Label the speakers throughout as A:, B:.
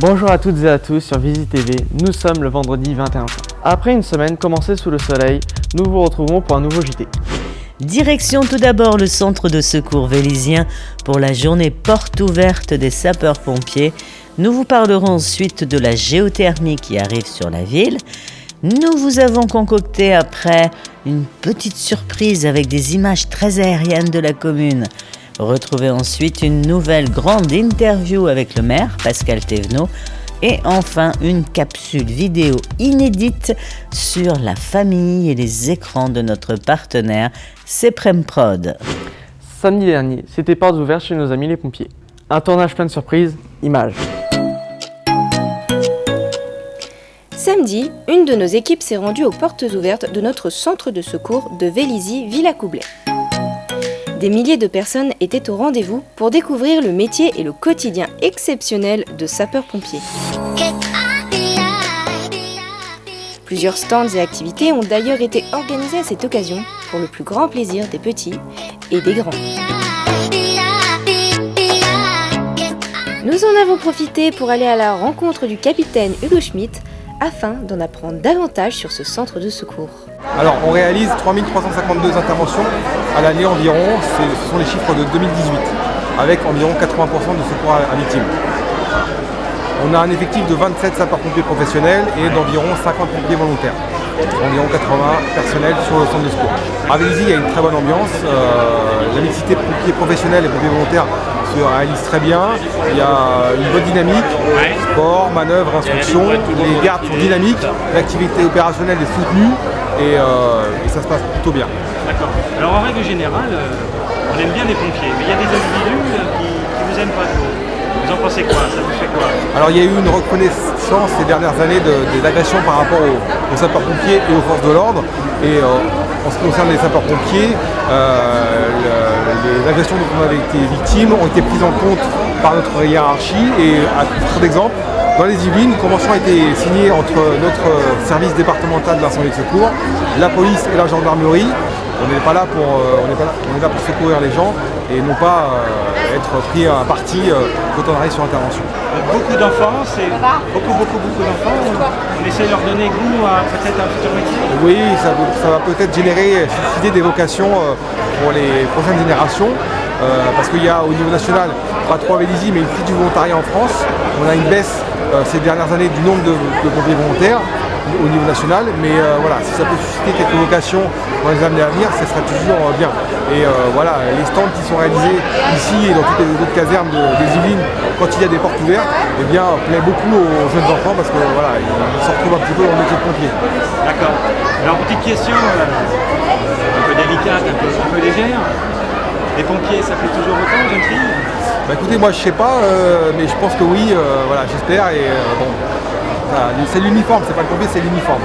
A: Bonjour à toutes et à tous sur Visite TV, nous sommes le vendredi 21 juin. Après une semaine commencée sous le soleil, nous vous retrouvons pour un nouveau JT.
B: Direction tout d'abord le centre de secours vélisien pour la journée porte ouverte des sapeurs-pompiers. Nous vous parlerons ensuite de la géothermie qui arrive sur la ville. Nous vous avons concocté après une petite surprise avec des images très aériennes de la commune. Retrouvez ensuite une nouvelle grande interview avec le maire, Pascal Thévenot, et enfin une capsule vidéo inédite sur la famille et les écrans de notre partenaire Cepremprod.
A: Samedi dernier, c'était portes ouvertes chez nos amis les pompiers. Un tournage plein de surprises, images.
C: Samedi, une de nos équipes s'est rendue aux portes ouvertes de notre centre de secours de Vélizy-Villacoublay. Des milliers de personnes étaient au rendez-vous pour découvrir le métier et le quotidien exceptionnel de sapeurs-pompiers. Plusieurs stands et activités ont d'ailleurs été organisés à cette occasion pour le plus grand plaisir des petits et des grands. Nous en avons profité pour aller à la rencontre du capitaine Hugo Schmitt afin d'en apprendre davantage sur ce centre de secours.
D: Alors on réalise 3352 interventions à l'année environ, ce sont les chiffres de 2018, avec environ 80% de secours à victimes. On a un effectif de 27 sapeurs-pompiers professionnels et d'environ 50 pompiers volontaires, environ 80 personnels sur le centre de secours. À Vélizy, il y a une très bonne ambiance, la mixité pompiers professionnels et pompiers volontaires se réalise très bien, il y a une bonne dynamique, sport, manœuvre, instruction, les gardes sont dynamiques, l'activité opérationnelle est soutenue et ça se passe plutôt bien.
E: D'accord. Alors en règle générale, on aime bien les pompiers, mais il y a des individus qui vous aiment pas trop. Vous en pensez quoi? Ça vous fait quoi?
D: Alors il y a eu une reconnaissance ces dernières années des agressions par rapport aux sapeurs-pompiers et aux forces de l'ordre. Et en ce qui concerne les sapeurs-pompiers, les agressions dont on avait été victimes ont été prises en compte par notre hiérarchie. Et à titre d'exemple, dans les Yvelines, une convention a été signée entre notre service départemental d'incendie et de secours, la police et la gendarmerie. On est là pour secourir les gens et non pas être pris à partie quand on arrive sur intervention.
E: Beaucoup d'enfants, c'est beaucoup d'enfants. On essaie de leur donner goût à peut-être un futur métier.
D: Oui, ça va peut-être susciter des vocations pour les prochaines générations. Parce qu'il y a au niveau national, pas trop à Vélizy, mais une crise du volontariat en France. On a une baisse ces dernières années du nombre de pompiers volontaires au niveau national, mais voilà, si ça peut susciter quelques vocations dans les années à venir, ce serait toujours bien. Et voilà, les stands qui sont réalisés ici et dans toutes les autres casernes des Yvelines, quand il y a des portes ouvertes, eh bien, plaît beaucoup aux jeunes enfants parce que voilà, ils se retrouvent un petit peu dans le métier de pompier.
E: D'accord. Alors petite question, un peu délicate, un peu légère. Les pompiers, ça fait toujours autant, jeunes filles?
D: Bah écoutez, moi je sais pas, mais je pense que oui, voilà, j'espère et bon. C'est l'uniforme, c'est pas le pompier, c'est l'uniforme.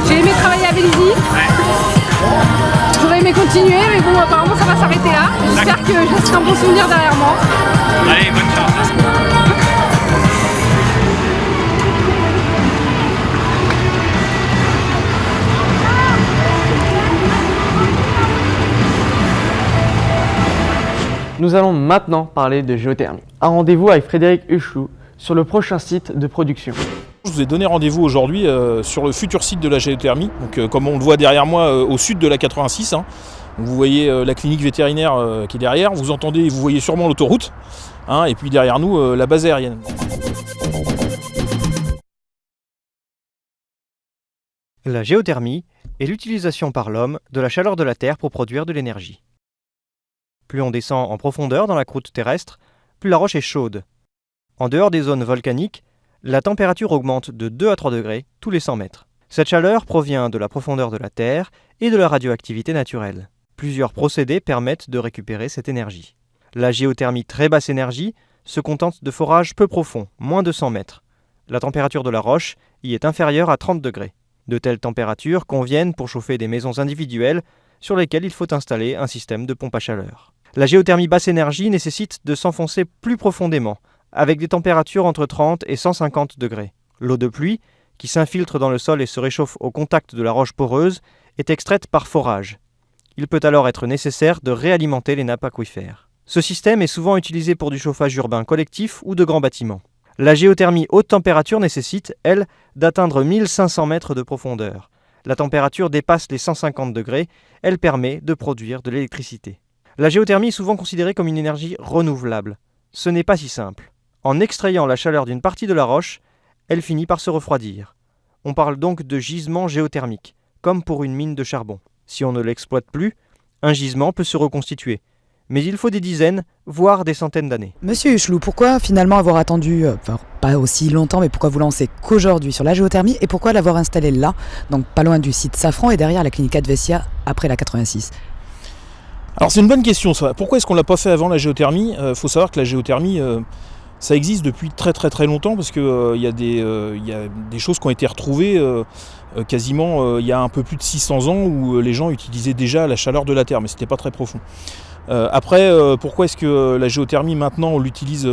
F: J'ai aimé travailler à Vélizy. J'aurais aimé continuer, mais bon, apparemment ça va s'arrêter là. J'espère que je laisserai un bon souvenir derrière moi.
E: Allez, bonne chance.
A: Nous allons maintenant parler de géothermie. Un rendez-vous avec Frédéric Huchelou sur le prochain site de production.
G: Je vous ai donné rendez-vous aujourd'hui sur le futur site de la géothermie, donc, comme on le voit derrière moi au sud de la 86. Donc, vous voyez la clinique vétérinaire qui est derrière, vous voyez sûrement l'autoroute, et puis derrière nous la base aérienne.
H: La géothermie est l'utilisation par l'homme de la chaleur de la Terre pour produire de l'énergie. Plus on descend en profondeur dans la croûte terrestre, plus la roche est chaude. En dehors des zones volcaniques, La température augmente de 2 à 3 degrés tous les 100 mètres. Cette chaleur provient de la profondeur de la Terre et de la radioactivité naturelle. Plusieurs procédés permettent de récupérer cette énergie. La géothermie très basse énergie se contente de forages peu profonds, moins de 100 mètres. La température de la roche y est inférieure à 30 degrés. De telles températures conviennent pour chauffer des maisons individuelles sur lesquelles il faut installer un système de pompe à chaleur. La géothermie basse énergie nécessite de s'enfoncer plus profondément, avec des températures entre 30 et 150 degrés. L'eau de pluie, qui s'infiltre dans le sol et se réchauffe au contact de la roche poreuse, est extraite par forage. Il peut alors être nécessaire de réalimenter les nappes aquifères. Ce système est souvent utilisé pour du chauffage urbain collectif ou de grands bâtiments. La géothermie haute température nécessite, elle, d'atteindre 1500 mètres de profondeur. La température dépasse les 150 degrés, elle permet de produire de l'électricité. La géothermie est souvent considérée comme une énergie renouvelable. Ce n'est pas si simple. En extrayant la chaleur d'une partie de la roche, elle finit par se refroidir. On parle donc de gisement géothermique, comme pour une mine de charbon. Si on ne l'exploite plus, un gisement peut se reconstituer. Mais il faut des dizaines, voire des centaines d'années.
I: Monsieur Huchelou, pourquoi finalement avoir attendu, pas aussi longtemps, mais pourquoi vous lancer qu'aujourd'hui sur la géothermie et pourquoi l'avoir installée là, donc pas loin du site Safran et derrière la clinique Advesia après la 86 ?
G: Alors c'est une bonne question ça. Pourquoi est-ce qu'on ne l'a pas fait avant la géothermie ? Faut savoir que la géothermie, ça existe depuis très très très longtemps parce qu'il y a des choses qui ont été retrouvées quasiment il y a un peu plus de 600 ans où les gens utilisaient déjà la chaleur de la Terre, mais c'était pas très profond. Après, pourquoi est-ce que la géothermie maintenant on l'utilise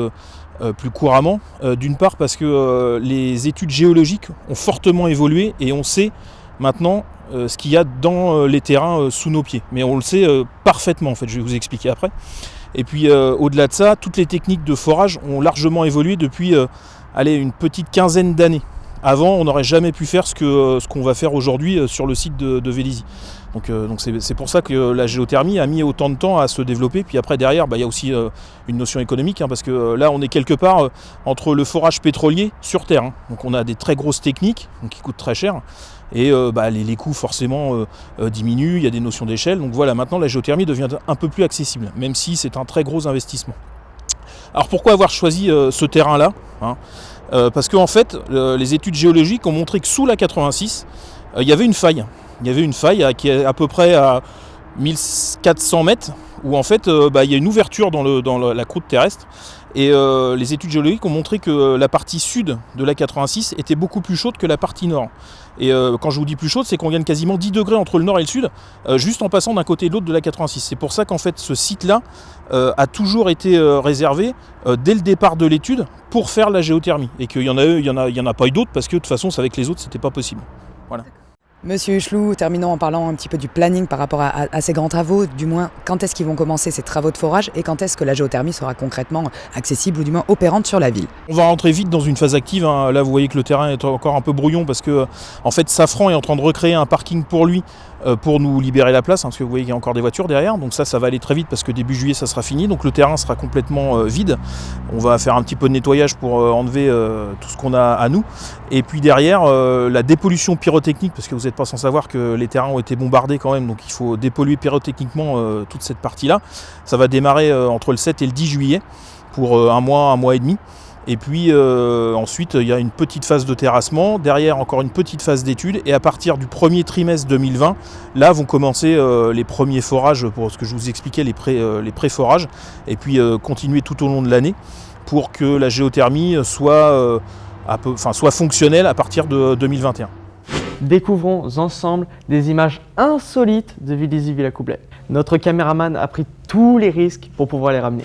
G: plus couramment ? D'une part parce que les études géologiques ont fortement évolué et on sait maintenant ce qu'il y a dans les terrains sous nos pieds. Mais on le sait parfaitement en fait, je vais vous expliquer après. Et puis au-delà de ça, toutes les techniques de forage ont largement évolué depuis une petite quinzaine d'années. Avant, on n'aurait jamais pu faire ce qu'on va faire aujourd'hui sur le site de Vélizy. Donc c'est pour ça que la géothermie a mis autant de temps à se développer. Puis après, derrière, il y a aussi une notion économique, parce que là, on est quelque part entre le forage pétrolier sur Terre. Donc on a des très grosses techniques qui coûtent très cher. Et les coûts forcément diminuent, il y a des notions d'échelle. Donc voilà, maintenant la géothermie devient un peu plus accessible, même si c'est un très gros investissement. Alors pourquoi avoir choisi ce terrain-là ? Parce qu'en fait, les études géologiques ont montré que sous la 86, il y avait une faille. Il y avait une faille qui est à peu près à 1400 mètres, où en fait il y a une ouverture dans la croûte terrestre. Et les études géologiques ont montré que la partie sud de la 86 était beaucoup plus chaude que la partie nord. Et quand je vous dis plus chaude, c'est qu'on gagne quasiment 10 degrés entre le nord et le sud, juste en passant d'un côté et de l'autre de la 86. C'est pour ça qu'en fait ce site-là a toujours été réservé dès le départ de l'étude pour faire la géothermie. Et qu'il y en a pas eu d'autres parce que de toute façon, avec les autres, c'était pas possible. Voilà.
I: Monsieur Huchelou, terminons en parlant un petit peu du planning par rapport à ces grands travaux. Du moins, quand est-ce qu'ils vont commencer ces travaux de forage et quand est-ce que la géothermie sera concrètement accessible ou du moins opérante sur la ville ?
G: On va rentrer vite dans une phase active. Là, vous voyez que le terrain est encore un peu brouillon parce que en fait, Safran est en train de recréer un parking pour lui pour nous libérer la place, parce que vous voyez qu'il y a encore des voitures derrière. Donc ça va aller très vite parce que début juillet, ça sera fini. Donc le terrain sera complètement vide. On va faire un petit peu de nettoyage pour enlever tout ce qu'on a à nous. Et puis derrière, la dépollution pyrotechnique, parce que vous n'êtes pas sans savoir que les terrains ont été bombardés quand même, donc il faut dépolluer pyrotechniquement toute cette partie-là. Ça va démarrer entre le 7 et le 10 juillet pour un mois et demi. Et puis ensuite, il y a une petite phase de terrassement, derrière encore une petite phase d'études, et à partir du premier trimestre 2020, là vont commencer les premiers forages, pour ce que je vous expliquais, les pré-forages, et puis continuer tout au long de l'année pour que la géothermie soit fonctionnelle à partir de 2021.
A: Découvrons ensemble des images insolites de Vélizy-Villacoublay. Notre caméraman a pris tous les risques pour pouvoir les ramener.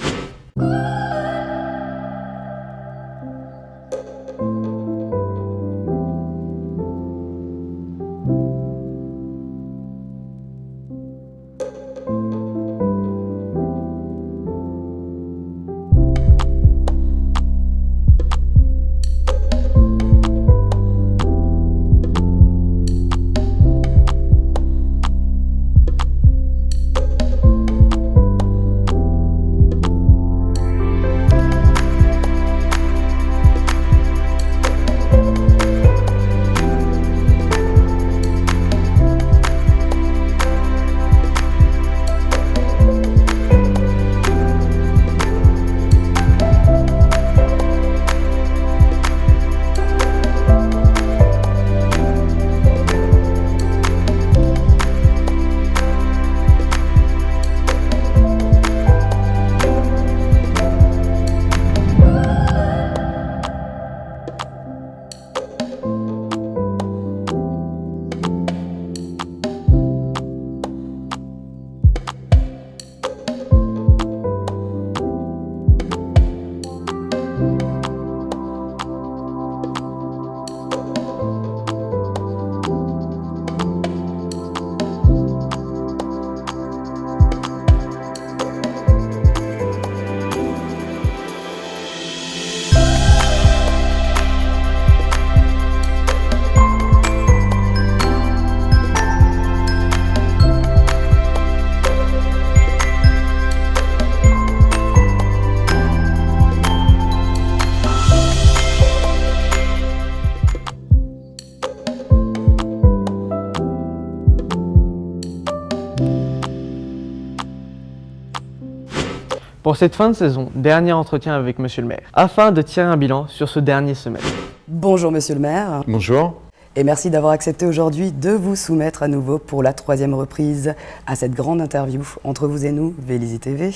A: Pour cette fin de saison, dernier entretien avec Monsieur le maire, afin de tirer un bilan sur ce dernier semestre.
I: Bonjour Monsieur le maire.
J: Bonjour.
I: Et merci d'avoir accepté aujourd'hui de vous soumettre à nouveau pour la 3e reprise à cette grande interview entre vous et nous, Vélizy TV.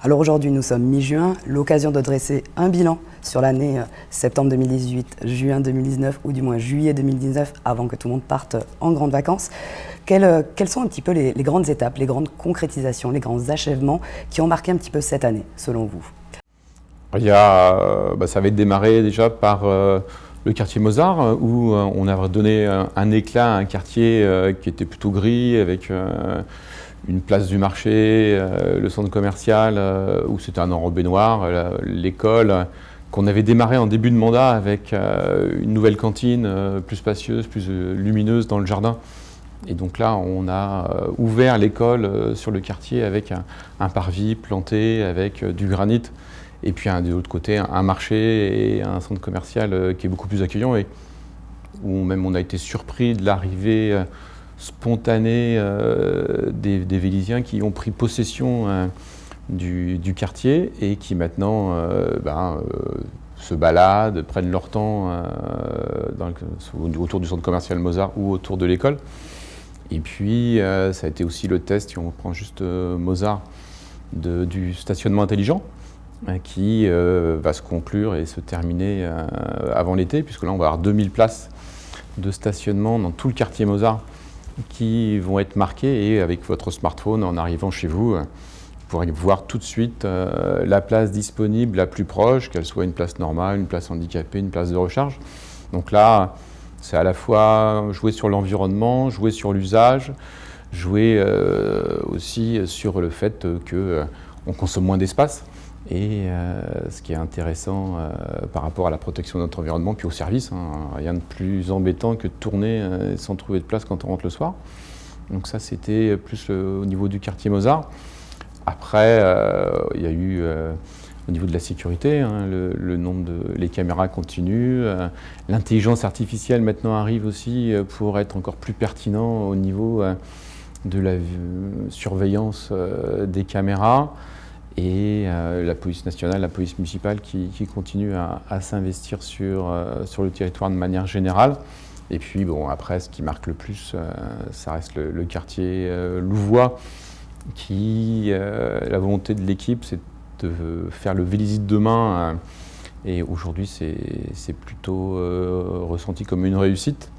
I: Alors aujourd'hui, nous sommes mi-juin, l'occasion de dresser un bilan sur l'année septembre 2018, juin 2019 ou du moins juillet 2019 avant que tout le monde parte en grandes vacances. Quelles sont un petit peu les grandes étapes, les grandes concrétisations, les grands achèvements qui ont marqué un petit peu cette année, selon vous?
J: Ça avait démarré déjà par le quartier Mozart, où on a donné un éclat à un quartier qui était plutôt gris, avec une place du marché, le centre commercial, où c'était un enrobé-noir, l'école, qu'on avait démarré en début de mandat avec une nouvelle cantine plus spacieuse, plus lumineuse dans le jardin. Et donc là, on a ouvert l'école sur le quartier avec un parvis planté, avec du granit. Et puis de l'autre côté, un marché et un centre commercial qui est beaucoup plus accueillant et où même on a été surpris de l'arrivée spontanée des Véliziens qui ont pris possession du quartier et qui maintenant se baladent, prennent leur temps autour du centre commercial Mozart ou autour de l'école. Et puis ça a été aussi le test, si on prend juste Mozart, du stationnement intelligent, qui va se conclure et se terminer avant l'été, puisque là on va avoir 2000 places de stationnement dans tout le quartier Mozart qui vont être marquées, et avec votre smartphone, en arrivant chez vous, vous pourrez voir tout de suite la place disponible la plus proche, qu'elle soit une place normale, une place handicapée, une place de recharge. Donc là, c'est à la fois jouer sur l'environnement, jouer sur l'usage, jouer aussi sur le fait qu'on consomme moins d'espace. Et ce qui est intéressant par rapport à la protection de notre environnement, puis au service, rien de plus embêtant que de tourner sans trouver de place quand on rentre le soir. Donc ça, c'était plus au niveau du quartier Mozart. Après, il y a eu au niveau de la sécurité, le nombre les caméras continuent. L'intelligence artificielle maintenant arrive aussi pour être encore plus pertinent au niveau de la surveillance des caméras. Et la police nationale, la police municipale qui continue à s'investir sur le territoire de manière générale. Et puis après, ce qui marque le plus, ça reste le quartier louvois, qui, la volonté de l'équipe, c'est de faire le Vélizy de demain. Et aujourd'hui, c'est plutôt ressenti comme une réussite,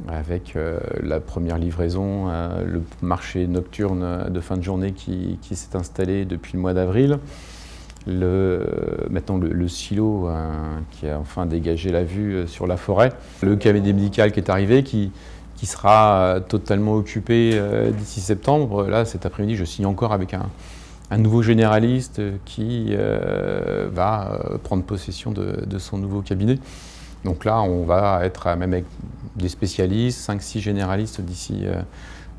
J: avec la première livraison, le marché nocturne de fin de journée qui s'est installé depuis le mois d'avril, maintenant le silo qui a enfin dégagé la vue sur la forêt, le cabinet médical qui est arrivé, qui sera totalement occupé d'ici septembre. Là, cet après-midi, je signe encore avec un nouveau généraliste qui va prendre possession de son nouveau cabinet. Donc là, on va être même avec des spécialistes, 5-6 généralistes d'ici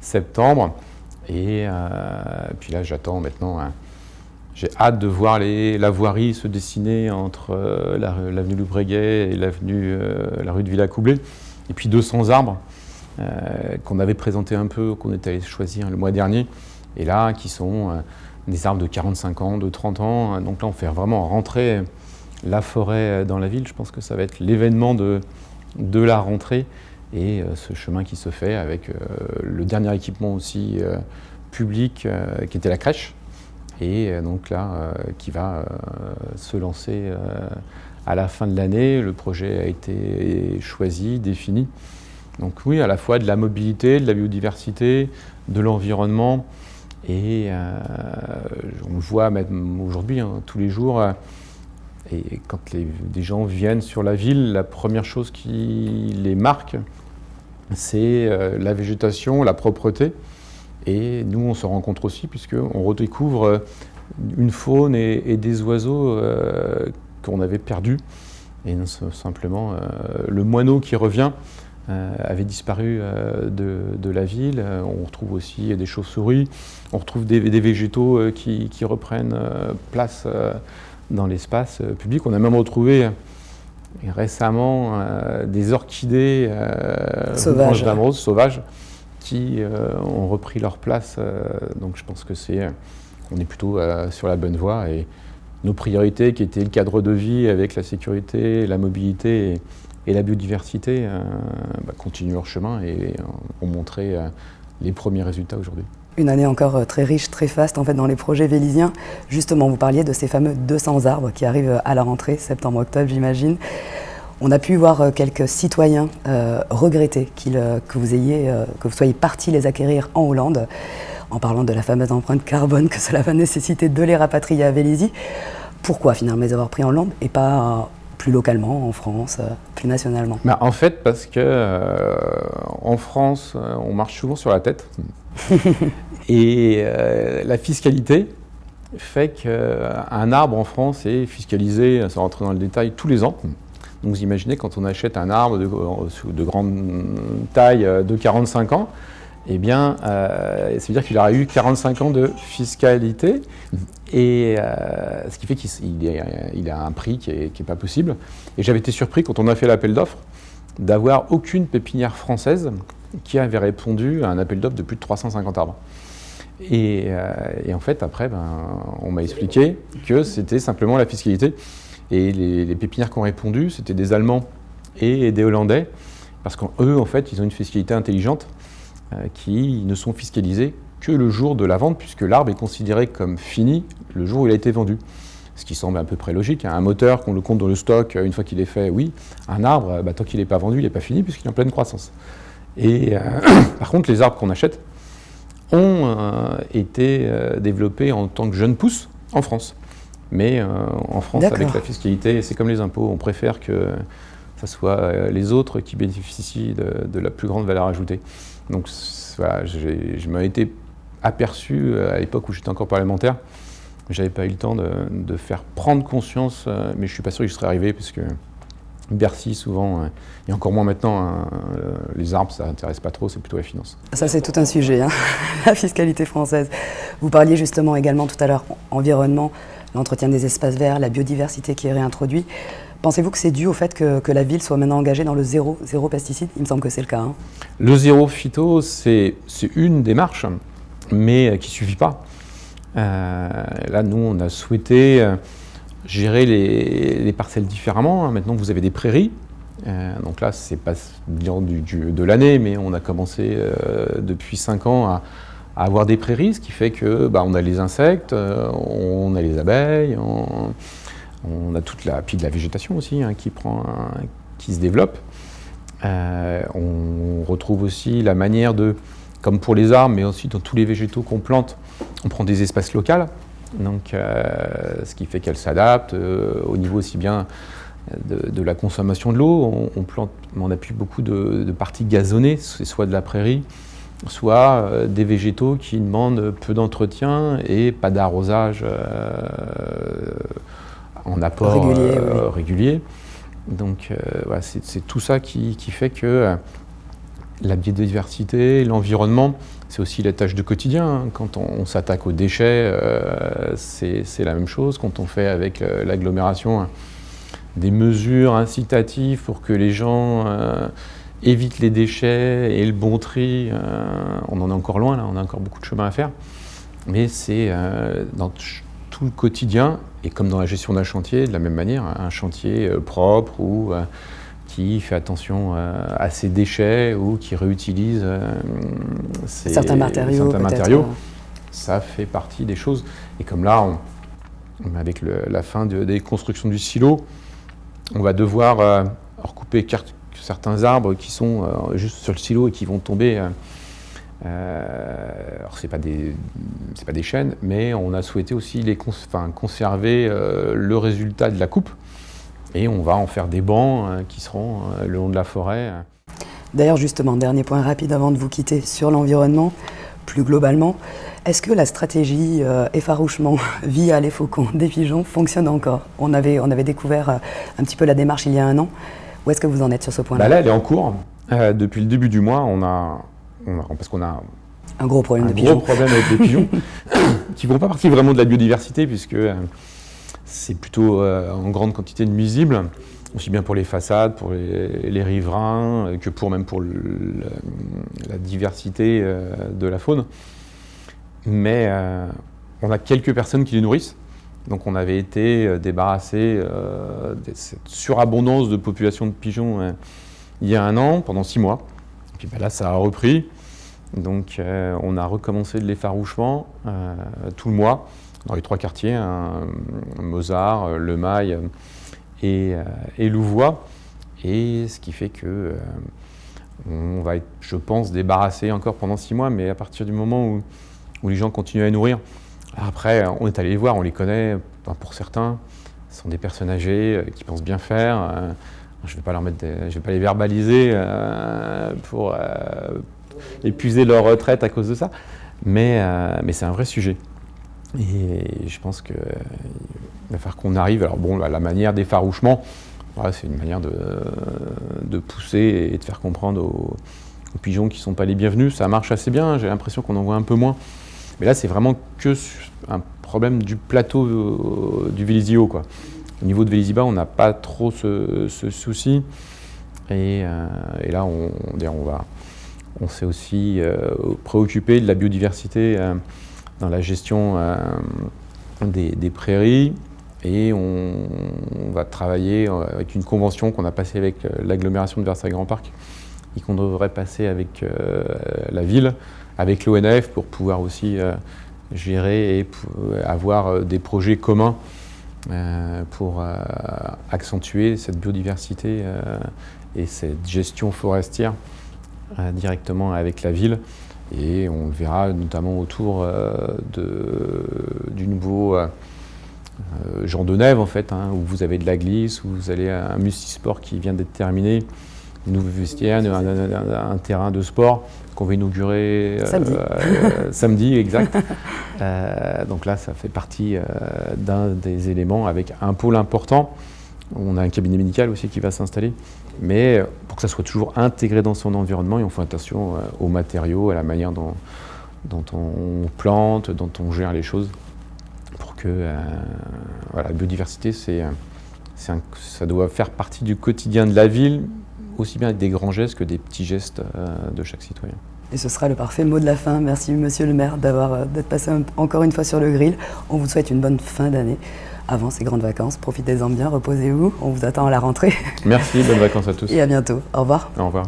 J: septembre. Et puis là, j'attends maintenant, j'ai hâte de voir la voirie se dessiner entre l'avenue Loubreguet et la rue de Villacoublay. Et puis 200 arbres qu'on avait présenté un peu, qu'on est allé choisir le mois dernier. Et là, qui sont des arbres de 45 ans, de 30 ans. Donc là, on fait vraiment rentrer la forêt dans la ville. Je pense que ça va être l'événement de la rentrée, et ce chemin qui se fait avec le dernier équipement aussi public qui était la crèche, et donc là qui va se lancer à la fin de l'année. Le projet a été choisi, défini. Donc oui, à la fois de la mobilité, de la biodiversité, de l'environnement, et on le voit même aujourd'hui, tous les jours. Et quand des gens viennent sur la ville, la première chose qui les marque, c'est la végétation, la propreté. Et nous, on se rencontre aussi, puisqu'on redécouvre une faune et des oiseaux qu'on avait perdus. Et non, simplement, le moineau qui revient avait disparu de la ville. On retrouve aussi des chauves-souris, on retrouve des végétaux qui reprennent place dans l'espace public. On a même retrouvé récemment des orchidées sauvages qui ont repris leur place. Donc je pense que on est plutôt sur la bonne voie. Et nos priorités, qui étaient le cadre de vie avec la sécurité, la mobilité et la biodiversité, continuent leur chemin et ont montré les premiers résultats aujourd'hui.
I: Une année encore très riche, très faste en fait dans les projets vélisiens. Justement, vous parliez de ces fameux 200 arbres qui arrivent à la rentrée, septembre-octobre j'imagine. On a pu voir quelques citoyens regretter que vous soyez partis les acquérir en Hollande, en parlant de la fameuse empreinte carbone que cela va nécessiter de les rapatrier à Vélizy. Pourquoi finalement les avoir pris en Hollande et pas plus localement, en France, plus nationalement?
J: En fait, parce que en France, on marche souvent sur la tête. Et la fiscalité fait qu'un arbre en France est fiscalisé, sans rentrer dans le détail, tous les ans. Donc vous imaginez, quand on achète un arbre de grande taille de 45 ans, eh bien, ça veut dire qu'il aura eu 45 ans de fiscalité, et ce qui fait qu'il a un prix qui est pas possible. Et j'avais été surpris, quand on a fait l'appel d'offres, d'avoir aucune pépinière française qui avait répondu à un appel d'offres de plus de 350 arbres. Et en fait, après, on m'a expliqué que c'était simplement la fiscalité. Et les pépinières qui ont répondu, c'était des Allemands et des Hollandais, parce qu'eux, en fait, ils ont une fiscalité intelligente qui ne sont fiscalisés que le jour de la vente, puisque l'arbre est considéré comme fini le jour où il a été vendu. Ce qui semble à peu près logique. Un moteur, qu'on le compte dans le stock une fois qu'il est fait, oui. Un arbre, tant qu'il n'est pas vendu, il n'est pas fini, puisqu'il est en pleine croissance. Et par contre, les arbres qu'on achète ont été développés en tant que jeunes pousses en France. Mais en France, avec la fiscalité, c'est comme les impôts, on préfère que ce soit les autres qui bénéficient de la plus grande valeur ajoutée. Donc voilà, je m'en étais aperçu à l'époque où j'étais encore parlementaire. Je n'avais pas eu le temps de faire prendre conscience, mais je ne suis pas sûr que je serais arrivé, parce que Bercy, souvent, et encore moins maintenant, les arbres, ça n'intéresse pas trop, c'est plutôt la finance.
I: Ça, c'est tout un sujet, la fiscalité française. Vous parliez justement également tout à l'heure environnement, l'entretien des espaces verts, la biodiversité qui est réintroduite. Pensez-vous que c'est dû au fait que la ville soit maintenant engagée dans le zéro pesticide? Il me semble que c'est le cas.
J: Le zéro phyto, c'est une démarche, mais qui ne suffit pas. Là, nous, on a souhaité gérer les parcelles différemment. Maintenant, vous avez des prairies. Donc là, c'est pas bien de l'année, mais on a commencé depuis 5 ans à avoir des prairies, ce qui fait que on a les insectes, on a les abeilles, on a puis de la végétation aussi qui se développe. On retrouve aussi la manière comme pour les arbres, mais aussi dans tous les végétaux qu'on plante, on prend des espaces locaux. Donc, ce qui fait qu'elles s'adaptent au niveau aussi bien de la consommation de l'eau. On appuie beaucoup de parties gazonnées, c'est soit de la prairie, soit des végétaux qui demandent peu d'entretien et pas d'arrosage en apport régulier. Donc, voilà, c'est tout ça qui fait que la biodiversité, l'environnement, c'est aussi la tâche de quotidien. Quand on s'attaque aux déchets, c'est la même chose. Quand on fait avec l'agglomération des mesures incitatives pour que les gens évitent les déchets et le bon tri, on en est encore loin, là, on a encore beaucoup de chemin à faire. Mais c'est dans tout le quotidien, et comme dans la gestion d'un chantier, de la même manière, un chantier propre ou qui fait attention à ses déchets ou qui réutilise
I: certains matériaux,
J: ça fait partie des choses. Et comme là, avec la fin des constructions du silo, on va devoir recouper certains arbres qui sont juste sur le silo et qui vont tomber. Alors c'est pas des chênes, mais on a souhaité aussi conserver le résultat de la coupe. Et on va en faire des bancs qui seront le long de la forêt.
I: D'ailleurs, justement, dernier point rapide avant de vous quitter sur l'environnement, plus globalement, est-ce que la stratégie effarouchement via les faucons des pigeons fonctionne encore? On avait découvert un petit peu la démarche il y a 1 an. Où est-ce que vous en êtes sur ce point-là?
J: Là, elle est en cours. Depuis le début du mois, parce qu'on a
I: un gros problème avec
J: les pigeons, qui ne font pas partie vraiment de la biodiversité, puisque c'est plutôt en grande quantité de nuisibles, aussi bien pour les façades, pour les riverains, que même pour la diversité de la faune. Mais On a quelques personnes qui les nourrissent. Donc on avait été débarrassé de cette surabondance de population de pigeons il y a 1 an, pendant 6 mois. Et puis là, ça a repris. Donc on a recommencé de l'effarouchement tout le mois dans les 3 quartiers, Mozart, Le Mail et Louvois. Et ce qui fait que on va être, je pense, débarrassé encore pendant 6 mois, mais à partir du moment où les gens continuent à nourrir. Après, on est allé les voir, on les connaît, pour certains, ce sont des personnes âgées qui pensent bien faire. Je ne vais pas les verbaliser pour épuiser leur retraite à cause de ça, mais c'est un vrai sujet. Et je pense qu'il va falloir qu'on arrive. Alors bon, la manière d'effarouchement, voilà, c'est une manière de pousser et de faire comprendre aux pigeons qui ne sont pas les bienvenus. Ça marche assez bien, j'ai l'impression qu'on en voit un peu moins. Mais là, c'est vraiment que un problème du plateau du Vélizy-Haut, quoi. Au niveau de Vélizy-Bas, on n'a pas trop ce souci. Et là, on s'est aussi préoccupé de la biodiversité dans la gestion des prairies. Et on va travailler avec une convention qu'on a passée avec l'agglomération de Versailles Grand Parc et qu'on devrait passer avec la ville, avec l'ONF, pour pouvoir aussi gérer et avoir des projets communs pour accentuer cette biodiversité et cette gestion forestière directement avec la ville. Et on le verra notamment autour du nouveau Jean de Nève, en fait, où vous avez de la glisse, où vous allez à un multisport qui vient d'être terminé, une nouvelle vestiaire, un terrain de sport qu'on va inaugurer samedi, exact. Donc là, ça fait partie d'un des éléments avec un pôle important. On a un cabinet médical aussi qui va s'installer, mais pour que ça soit toujours intégré dans son environnement, et on fait attention aux matériaux, à la manière dont on plante, dont on gère les choses, pour que la biodiversité, ça doit faire partie du quotidien de la ville, aussi bien avec des grands gestes que des petits gestes de chaque citoyen.
I: Et ce sera le parfait mot de la fin. Merci Monsieur le maire d'être passé encore une fois sur le grill. On vous souhaite une bonne fin d'année avant ces grandes vacances. Profitez-en bien, reposez-vous. On vous attend à la rentrée.
J: Merci, bonnes vacances à tous.
I: Et à bientôt. Au revoir.
J: Au revoir.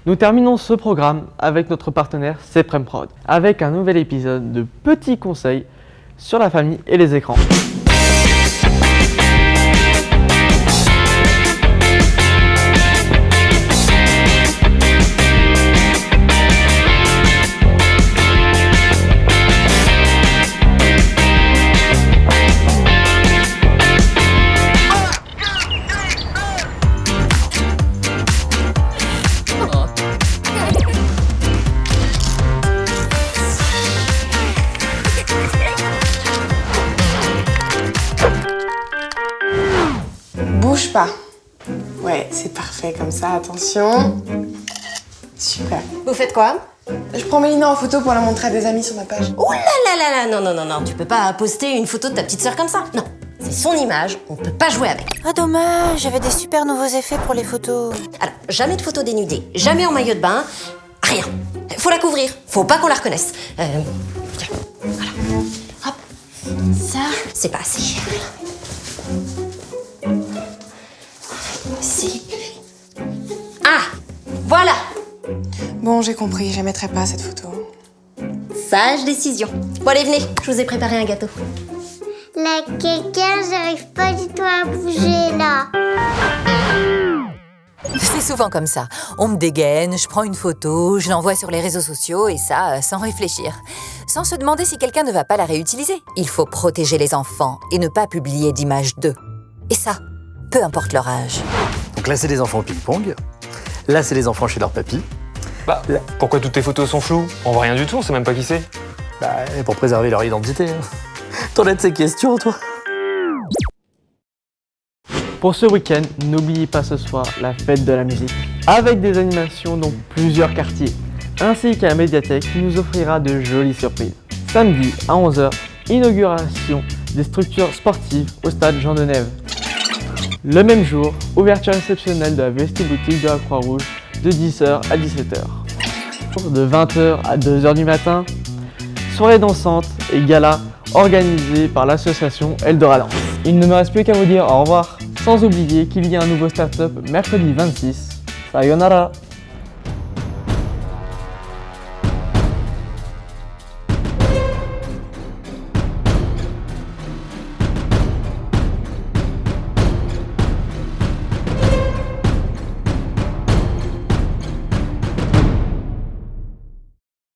A: Nous terminons ce programme avec notre partenaire Cepremprod, avec un nouvel épisode de petits conseils sur la famille et les écrans.
K: Bouge pas. Ouais, c'est parfait comme ça, attention. Super.
C: Vous faites quoi?
K: Je prends Mélina en photo pour la montrer à des amis sur ma page.
C: Oh là là là là, non, tu peux pas poster une photo de ta petite sœur comme ça. Non, c'est son image, on peut pas jouer avec.
L: Ah dommage, j'avais des super nouveaux effets pour les photos.
C: Alors, jamais de photos dénudées, jamais en maillot de bain, rien. Faut la couvrir, faut pas qu'on la reconnaisse. Tiens, voilà. Hop, ça, c'est pas assez. Si. Ah, voilà.
K: Bon, j'ai compris, je la mettrai pas cette photo.
C: Sage décision. Bon allez, venez, je vous ai préparé un gâteau.
M: La quelqu'un, j'arrive pas du tout à bouger là.
L: C'est souvent comme ça. On me dégaine, je prends une photo, je l'envoie sur les réseaux sociaux et ça, sans réfléchir. Sans se demander si quelqu'un ne va pas la réutiliser. Il faut protéger les enfants et ne pas publier d'images d'eux. Et ça, peu importe leur âge.
N: Donc là, c'est les enfants au ping-pong. Là, c'est les enfants chez leur papy.
O: Bah, pourquoi toutes tes photos sont floues? On voit rien du tout, on sait même pas qui c'est.
N: Bah, pour préserver leur identité. T'en as de ces questions, toi?
A: Pour ce week-end, n'oubliez pas ce soir la fête de la musique, avec des animations dans plusieurs quartiers, ainsi qu'à la médiathèque qui nous offrira de jolies surprises. Samedi à 11h, inauguration des structures sportives au stade Jean de Nève. Le même jour, ouverture exceptionnelle de la vestiboutique de la Croix-Rouge de 10h à 17h. De 20h à 2h du matin, soirée dansante et gala organisée par l'association Eldorado. Il ne me reste plus qu'à vous dire au revoir, sans oublier qu'il y a un nouveau start-up mercredi 26. Sayonara!